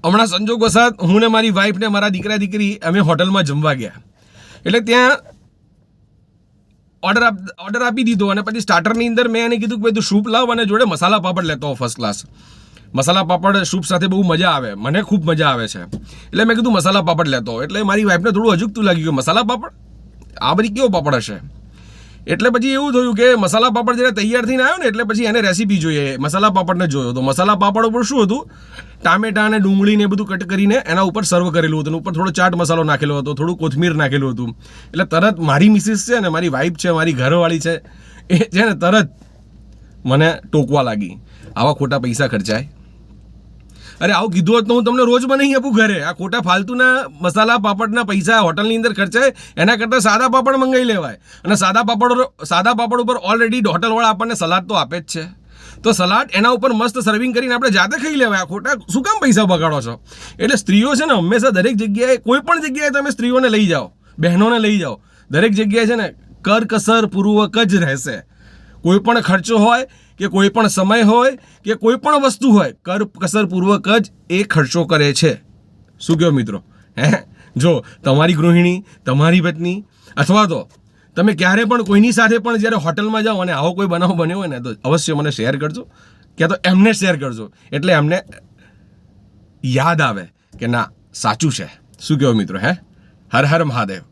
હમણાં સંજોગવશાત હું ને મારી વાઈફ ને મારા દીકરા દીકરી અમે હોટલમાં જમવા ગયા, એટલે ત્યાં ઓર્ડર આપી દીધો અને પછી સ્ટાર્ટરની અંદર મેં એને કીધું કે ભાઈ તું સૂપ લાવ અને જોડે મસાલા પાપડ લેતો હો first class. Masala papad soup સાથે બહુ મજા આવે, મને ખૂબ મજા આવે છે. એટલે મેં કીધું મસાલા પાપડ લેતો. એટલે મારી વાઈફને થોડું અજુગતું લાગ્યું કે મસાલા પાપડ, આ બધી કેવો પાપડ હશે. એટલે પછી એવું થયું કે મસાલા પાપડ જ્યારે તૈયાર થઈને આવ્યો ને એટલે પછી એને રેસીપી જોઈએ, મસાલા પાપડને જોયો. તો મસાલા પાપડ ઉપર શું હતું, ટામેટા અને ડુંગળીને બધું કટ કરીને એના ઉપર સર્વ કરેલું હતું, ઉપર થોડો ચાટ મસાલો નાખેલો હતો, થોડું કોથમીર નાખેલું હતું. એટલે તરત મારી મિસિસ છે ને, મારી વાઈફ છે, મારી ઘરવાળી છે, એ છે ને તરત મને ટોકવા લાગી, આવા ખોટા પૈસા ખર્ચાય. અરે આવું કીધું હોત તો હું તમને રોજ બનાવી આપું ઘરે. આ ખોટા ફાલતુના મસાલા પાપડના પૈસા હોટલની અંદર ખર્ચાય, એના કરતાં સાદા પાપડ મંગાવી લેવાય. અને સાદા પાપડ ઉપર ઓલરેડી હોટલવાળા આપણને સલાડ તો આપે જ છે, તો સલાડ એના ઉપર મસ્ત સર્વિંગ કરીને આપણે જાતે ખાઈ લેવાય. આ ખોટા શું કામ પૈસા બગાડો છો? એટલે સ્ત્રીઓ છે ને હંમેશા દરેક જગ્યાએ, કોઈ પણ જગ્યાએ તમે સ્ત્રીઓને લઈ જાઓ, બહેનોને લઈ જાઓ, દરેક જગ્યાએ છે ને કરકસર પૂર્વક જ રહેશે. કોઈ પણ ખર્ચો હોય કે કોઈ પણ સમય હોય કે કોઈ પણ વસ્તુ હોય, કરકસર પૂર્વક જ એ ખર્ચો કરે છે. શું કહો મિત્રો? જો તમારી ગૃહિણી, તમારી પત્ની, અથવા તો તમે ક્યારે પણ કોઈની સાથે પણ જ્યારે હોટલમાં જાઓ અને આવો કોઈ બનાવ બન્યો હોય ને તો અવશ્ય મને શેર કરજો, ક્યાં તો એમને શેર કરજો, એટલે એમને યાદ આવે કે ના સાચું છે. શું કહો મિત્રો? હર હર મહાદેવ.